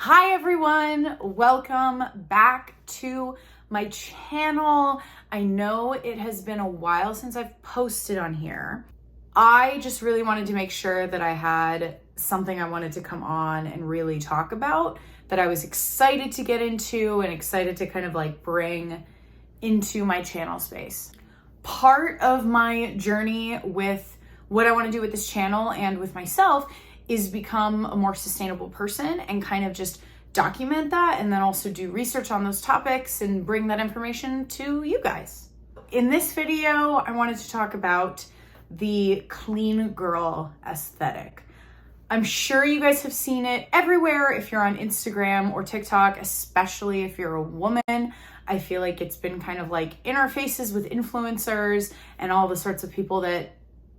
Hi everyone, welcome back to my channel. I know it has been a while since I've posted on here. I just really wanted to make sure that I had something I wanted to come on and really talk about, that I was excited to get into and excited to kind of like bring into my channel space. Part of my journey with what I want to do with this channel and with myself is become a more sustainable person and kind of just document that, and then also do research on those topics and bring that information to you guys. In this video, I wanted to talk about the clean girl aesthetic. I'm sure you guys have seen it everywhere if you're on Instagram or TikTok, especially if you're a woman. I feel like it's been kind of like in our faces with influencers and all the sorts of people that,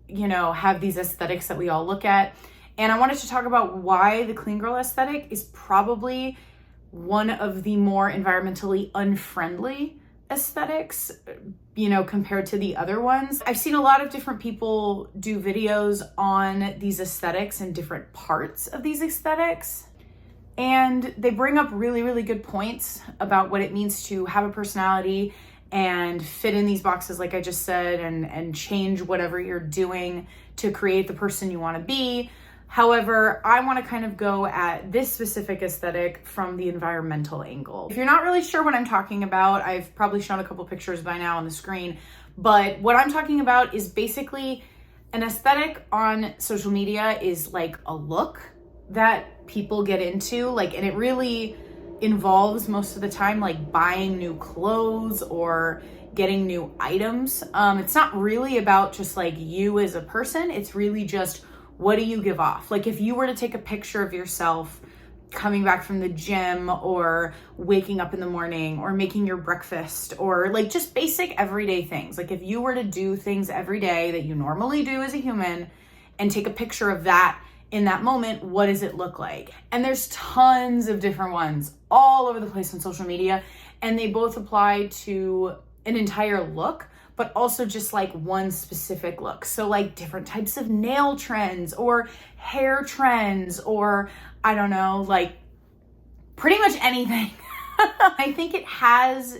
you know, have these aesthetics that we all look at. And I wanted to talk about why the clean girl aesthetic is probably one of the more environmentally unfriendly aesthetics, you know, compared to the other ones. I've seen a lot of different people do videos on these aesthetics and different parts of these aesthetics. And they bring up really, really good points about what it means to have a personality and fit in these boxes, like I just said, and change whatever you're doing to create the person you want to be. However, I want to kind of go at this specific aesthetic from the environmental angle. If you're not really sure what I'm talking about, I've probably shown a couple pictures by now on the screen, but what I'm talking about is basically an aesthetic on social media is like a look that people get into, like, and it really involves most of the time like buying new clothes or getting new items. It's not really about just like you as a person, it's really just what do you give off? Like if you were to take a picture of yourself coming back from the gym or waking up in the morning or making your breakfast or like just basic everyday things. Like if you were to do things every day that you normally do as a human and take a picture of that in that moment, what does it look like? And there's tons of different ones all over the place on social media, and they both apply to an entire look, but also just like one specific look. So like different types of nail trends or hair trends, or I don't know, like pretty much anything. I think it has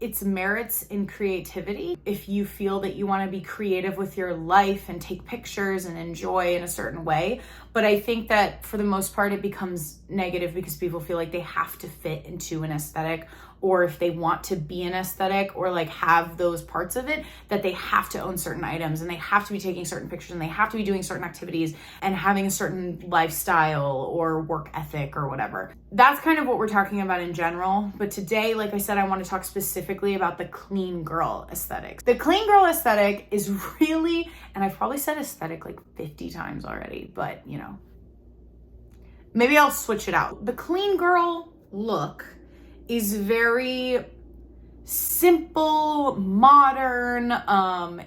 its merits in creativity. If you feel that you want to be creative with your life and take pictures and enjoy in a certain way. But I think that for the most part, it becomes negative because people feel like they have to fit into an aesthetic, or if they want to be an aesthetic or like have those parts of it, that they have to own certain items and they have to be taking certain pictures and they have to be doing certain activities and having a certain lifestyle or work ethic or whatever. That's kind of what we're talking about in general. But today, like I said, I want to talk specifically about the clean girl aesthetic. The clean girl aesthetic is really, and I've probably said aesthetic like 50 times already, but you know, maybe I'll switch it out. The clean girl look is very simple, modern.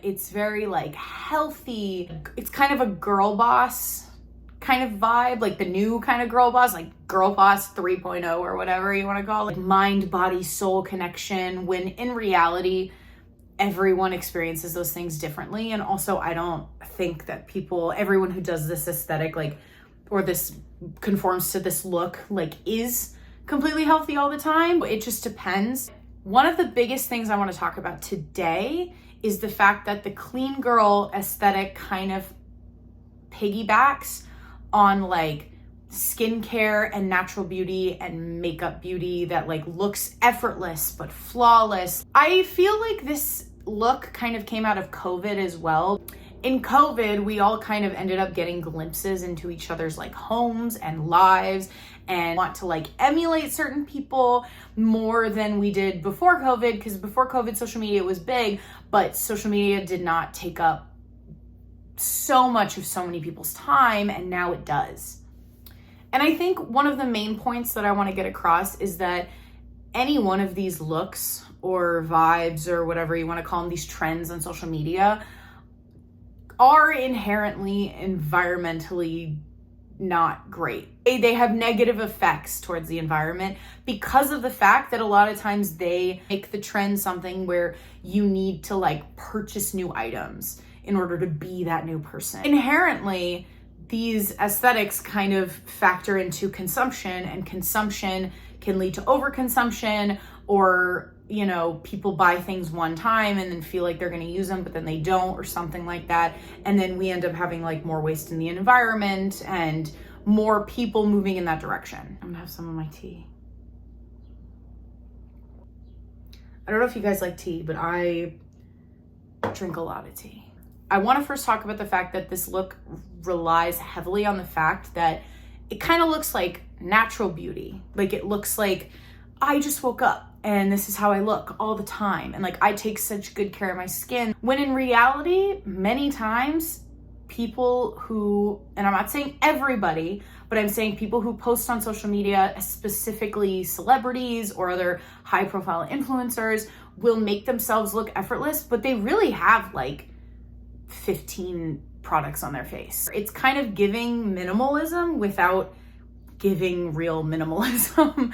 It's very like healthy. It's kind of a girl boss kind of vibe, like the new kind of girl boss, like girl boss 3.0 or whatever you want to call it. Like mind, body, soul connection, when in reality, everyone experiences those things differently. And also, I don't think that everyone who does this aesthetic, like, or this conforms to this look, like is completely healthy all the time. It just depends. One of the biggest things I want to talk about today is the fact that the clean girl aesthetic kind of piggybacks on like skincare and natural beauty and makeup beauty that like looks effortless but flawless. I feel like this look kind of came out of COVID as well. In COVID, we all kind of ended up getting glimpses into each other's like homes and lives and want to like emulate certain people more than we did before COVID, because before COVID, social media was big, but social media did not take up so much of so many people's time, and now it does. And I think one of the main points that I want to get across is that any one of these looks or vibes or whatever you want to call them, these trends on social media, are inherently environmentally not great. They have negative effects towards the environment because of the fact that a lot of times they make the trend something where you need to like purchase new items in order to be that new person. Inherently, these aesthetics kind of factor into consumption, and consumption can lead to overconsumption, or, you know, people buy things one time and then feel like they're going to use them, but then they don't, or something like that. And then we end up having like more waste in the environment and more people moving in that direction. I'm gonna have some of my tea. I don't know if you guys like tea, but I drink a lot of tea. I want to first talk about the fact that this look relies heavily on the fact that it kind of looks like natural beauty. Like, it looks like I just woke up and this is how I look all the time. And like, I take such good care of my skin. When in reality, many times people who, and I'm not saying everybody, but I'm saying people who post on social media, specifically celebrities or other high profile influencers, will make themselves look effortless, but they really have like 15 products on their face. It's kind of giving minimalism without giving real minimalism,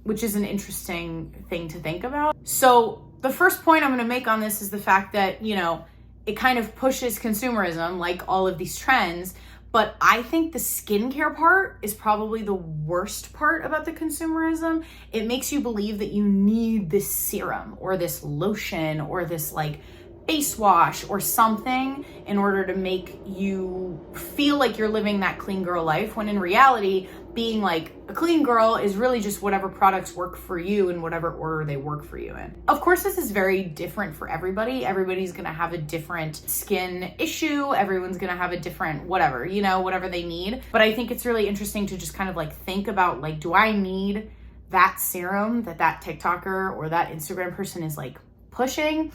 which is an interesting thing to think about. So the first point I'm going to make on this is the fact that, you know, it kind of pushes consumerism like all of these trends, but I think the skincare part is probably the worst part about the consumerism. It makes you believe that you need this serum or this lotion or this like face wash or something in order to make you feel like you're living that clean girl life, when in reality, being like a clean girl is really just whatever products work for you in whatever order they work for you in. Of course, this is very different for everybody. Everybody's gonna have a different skin issue. Everyone's gonna have a different whatever, you know, whatever they need. But I think it's really interesting to just kind of like think about, like, do I need that serum that that TikToker or that Instagram person is like pushing?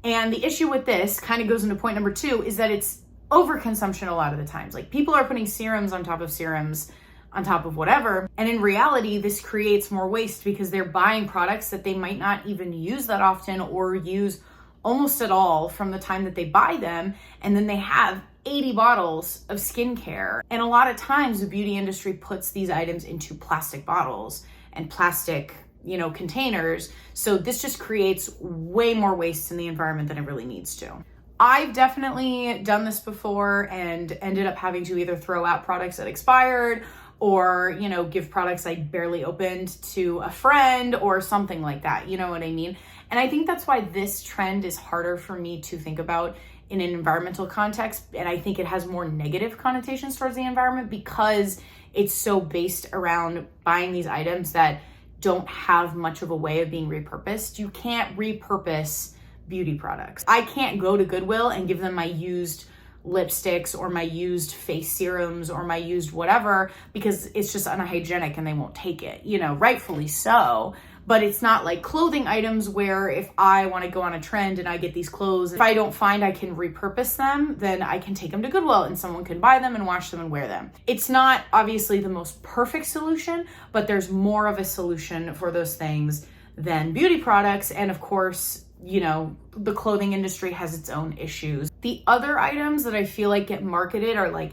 And the issue with this kind of goes into point number 2, is that it's overconsumption a lot of the times. Like, people are putting serums on top of serums on top of whatever. And in reality, this creates more waste because they're buying products that they might not even use that often or use almost at all from the time that they buy them. And then they have 80 bottles of skincare. And a lot of times the beauty industry puts these items into plastic bottles and plastic, you know, containers. So this just creates way more waste in the environment than it really needs to. I've definitely done this before and ended up having to either throw out products that expired or, you know, give products I barely opened to a friend or something like that. You know what I mean? And I think that's why this trend is harder for me to think about in an environmental context. And I think it has more negative connotations towards the environment because it's so based around buying these items that don't have much of a way of being repurposed. You can't repurpose beauty products. I can't go to Goodwill and give them my used lipsticks or my used face serums or my used whatever because it's just unhygienic and they won't take it, you know, rightfully so. But it's not like clothing items where if I want to go on a trend and I get these clothes, if I don't find I can repurpose them, then I can take them to Goodwill and someone can buy them and wash them and wear them. It's not obviously the most perfect solution, but there's more of a solution for those things than beauty products. And of course, you know, the clothing industry has its own issues. The other items that I feel like get marketed are like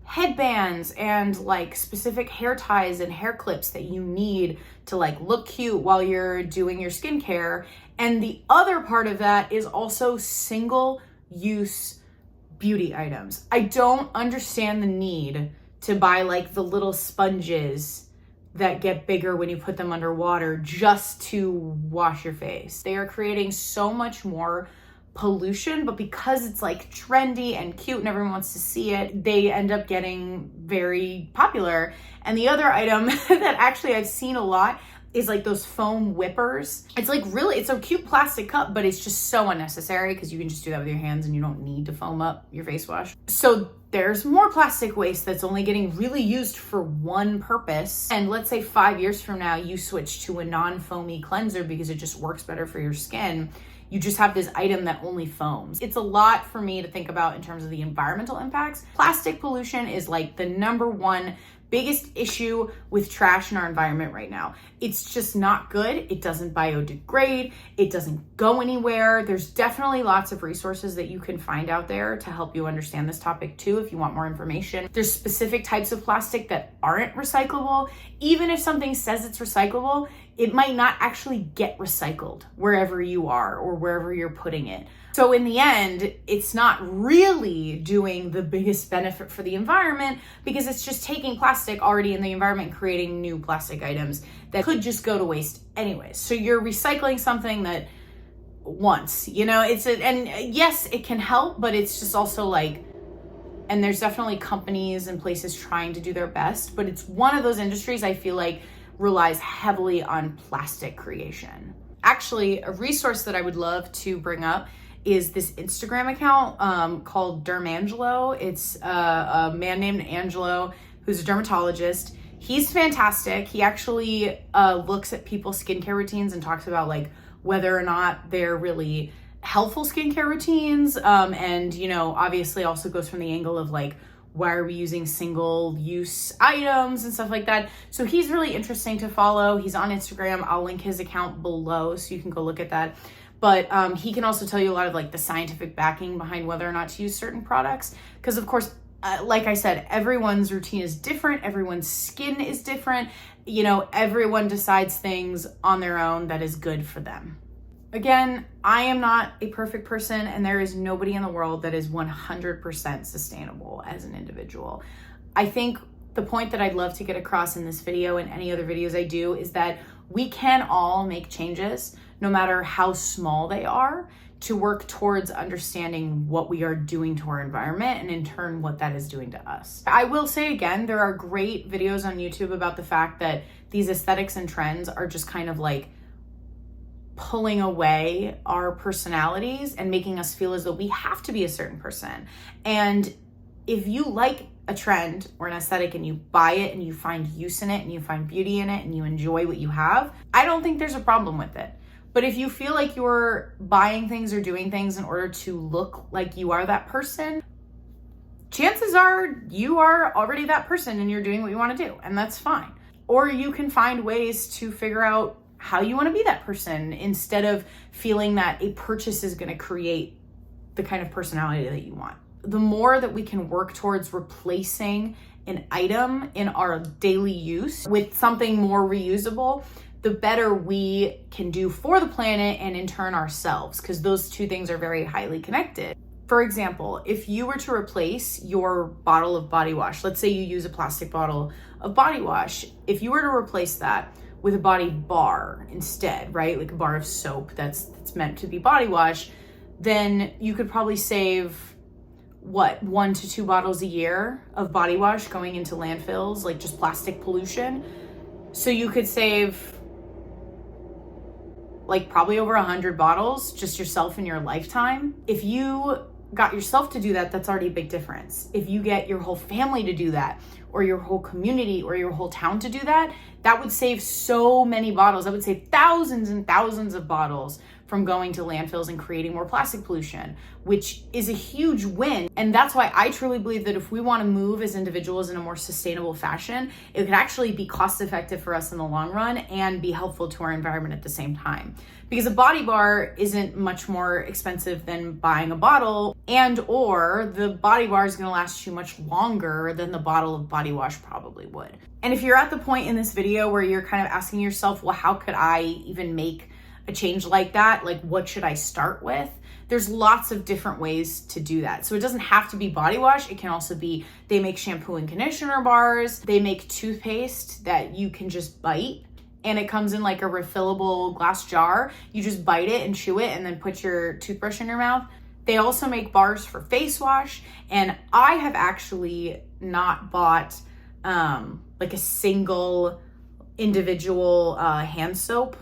headbands and like specific hair ties and hair clips that you need to like look cute while you're doing your skincare. And the other part of that is also single use beauty items. I don't understand the need to buy like the little sponges that get bigger when you put them underwater just to wash your face. They are creating so much more pollution, but because it's like trendy and cute and everyone wants to see it, they end up getting very popular. And the other item that actually I've seen a lot is like those foam whippers. It's like really, it's a cute plastic cup, but it's just so unnecessary because you can just do that with your hands and you don't need to foam up your face wash. So there's more plastic waste that's only getting really used for one purpose. And let's say 5 years from now, you switch to a non-foamy cleanser because it just works better for your skin. You just have this item that only foams. It's a lot for me to think about in terms of the environmental impacts. Plastic pollution is like the #1 biggest issue with trash in our environment right now. It's just not good. It doesn't biodegrade. It doesn't go anywhere. There's definitely lots of resources that you can find out there to help you understand this topic too if you want more information. There's specific types of plastic that aren't recyclable. Even if something says it's recyclable, it might not actually get recycled wherever you are or wherever you're putting it. So in the end, it's not really doing the biggest benefit for the environment because it's just taking plastic already in the environment and creating new plastic items that could just go to waste anyways. So you're recycling something that once, and yes, it can help, but it's just also like, and there's definitely companies and places trying to do their best, but it's one of those industries I feel like relies heavily on plastic creation. Actually, a resource that I would love to bring up is this Instagram account called Dermangelo. It's a man named Angelo who's a dermatologist. He's fantastic. He actually looks at people's skincare routines and talks about like whether or not they're really helpful skincare routines. And, obviously also goes from the angle of like, why are we using single use items and stuff like that? So he's really interesting to follow. He's on Instagram. I'll link his account below so you can go look at that. But he can also tell you a lot of like the scientific backing behind whether or not to use certain products. Because of course, like I said, everyone's routine is different. Everyone's skin is different. Everyone decides things on their own that is good for them. Again, I am not a perfect person, and there is nobody in the world that is 100% sustainable as an individual. I think the point that I'd love to get across in this video and any other videos I do is that we can all make changes, no matter how small they are, to work towards understanding what we are doing to our environment and in turn what that is doing to us. I will say again, there are great videos on YouTube about the fact that these aesthetics and trends are just kind of like pulling away our personalities and making us feel as though we have to be a certain person. And if you like a trend or an aesthetic and you buy it and you find use in it and you find beauty in it and you enjoy what you have, I don't think there's a problem with it. But if you feel like you're buying things or doing things in order to look like you are that person, chances are you are already that person and you're doing what you want to do, and that's fine. Or you can find ways to figure out how you want to be that person instead of feeling that a purchase is going to create the kind of personality that you want. The more that we can work towards replacing an item in our daily use with something more reusable, the better we can do for the planet and in turn ourselves, because those two things are very highly connected. For example, if you were to replace your bottle of body wash, let's say you use a plastic bottle of body wash, if you were to replace that with a body bar instead, right? Like a bar of soap that's meant to be body wash, then you could probably save 1 to 2 bottles a year of body wash going into landfills, like just plastic pollution. So you could save like probably over 100 bottles just yourself in your lifetime. If you got yourself to do that, that's already a big difference. If you get your whole family to do that, or your whole community or your whole town to do that, that would save so many bottles. That would save thousands and thousands of bottles from going to landfills and creating more plastic pollution, which is a huge win. And that's why I truly believe that if we want to move as individuals in a more sustainable fashion, it could actually be cost effective for us in the long run and be helpful to our environment at the same time. Because a body bar isn't much more expensive than buying a bottle, and or the body bar is going to last you much longer than the bottle of body wash probably would. And if you're at the point in this video where you're kind of asking yourself, well, how could I even make a change like that? Like, what should I start with? There's lots of different ways to do that. So it doesn't have to be body wash. It can also be, they make shampoo and conditioner bars. They make toothpaste that you can just bite, and it comes in like a refillable glass jar. You just bite it and chew it and then put your toothbrush in your mouth. They also make bars for face wash. And I have actually not bought like a single individual hand soap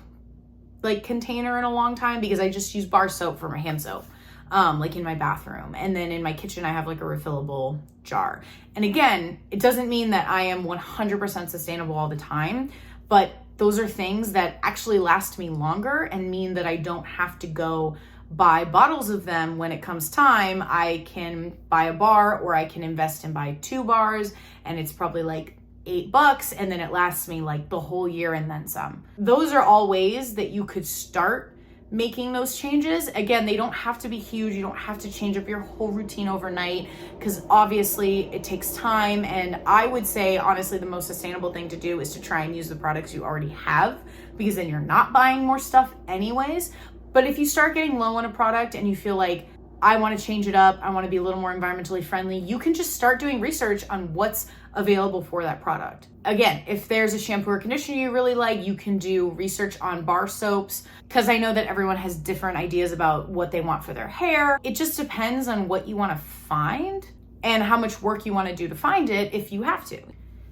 like container in a long time, because I just use bar soap for my hand soap, like in my bathroom. And then in my kitchen, I have like a refillable jar. And again, it doesn't mean that I am 100% sustainable all the time, but those are things that actually last me longer and mean that I don't have to go buy bottles of them when it comes time. I can buy a bar, or I can invest and buy 2 bars, and it's probably like $8, and then it lasts me like the whole year and then some. Those are all ways that you could start making those changes. Again, they don't have to be huge. You don't have to change up your whole routine overnight, because obviously it takes time. And I would say, honestly, the most sustainable thing to do is to try and use the products you already have, because then you're not buying more stuff anyways. But if you start getting low on a product and you feel like, I want to change it up, I want to be a little more environmentally friendly, you can just start doing research on what's available for that product. Again, if there's a shampoo or conditioner you really like, you can do research on bar soaps, because I know that everyone has different ideas about what they want for their hair. It just depends on what you want to find and how much work you want to do to find it, if you have to.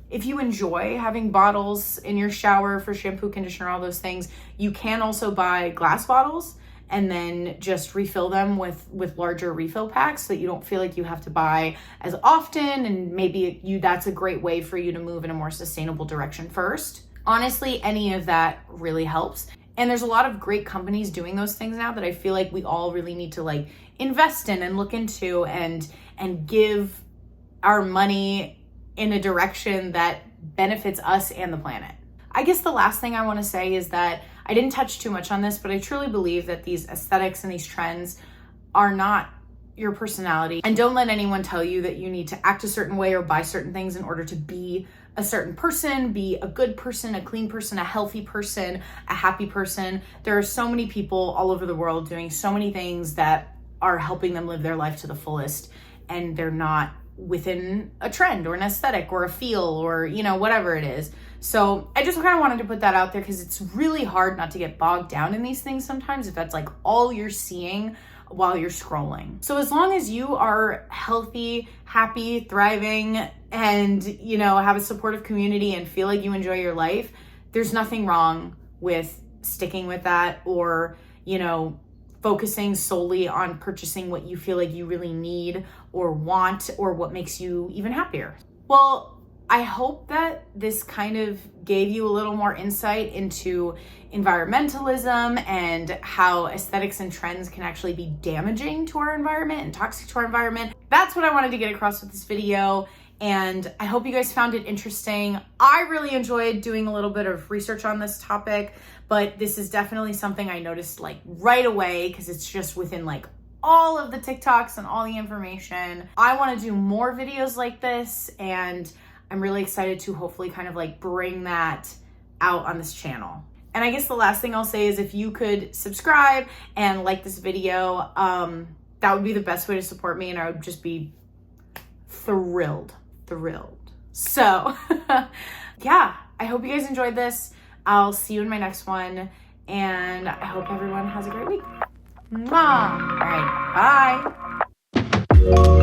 If you enjoy having bottles in your shower for shampoo, conditioner, all those things, you can also buy glass bottles and then just refill them with larger refill packs, so that you don't feel like you have to buy as often. And maybe that's a great way for you to move in a more sustainable direction first. Honestly, any of that really helps. And there's a lot of great companies doing those things now that I feel like we all really need to like invest in and look into and give our money in a direction that benefits us and the planet. I guess the last thing I want to say is that I didn't touch too much on this, but I truly believe that these aesthetics and these trends are not your personality. And don't let anyone tell you that you need to act a certain way or buy certain things in order to be a certain person, be a good person, a clean person, a healthy person, a happy person. There are so many people all over the world doing so many things that are helping them live their life to the fullest, and they're not within a trend or an aesthetic or a feel or, you know, whatever it is. So I just kind of wanted to put that out there, because it's really hard not to get bogged down in these things sometimes if that's like all you're seeing while you're scrolling. So as long as you are healthy, happy, thriving, and, you know, have a supportive community and feel like you enjoy your life, there's nothing wrong with sticking with that, or, you know, focusing solely on purchasing what you feel like you really need or want, or what makes you even happier. Well, I hope that this kind of gave you a little more insight into environmentalism and how aesthetics and trends can actually be damaging to our environment and toxic to our environment. That's what I wanted to get across with this video, and I hope you guys found it interesting. I really enjoyed doing a little bit of research on this topic, but this is definitely something I noticed like right away, because it's just within like all of the TikToks and all the information. I want to do more videos like this, and I'm really excited to hopefully kind of like bring that out on this channel. And I guess the last thing I'll say is, if you could subscribe and like this video, that would be the best way to support me, and I would just be thrilled. So yeah, I hope you guys enjoyed this. I'll see you in my next one, and I hope everyone has a great week. Mwah. All right, bye.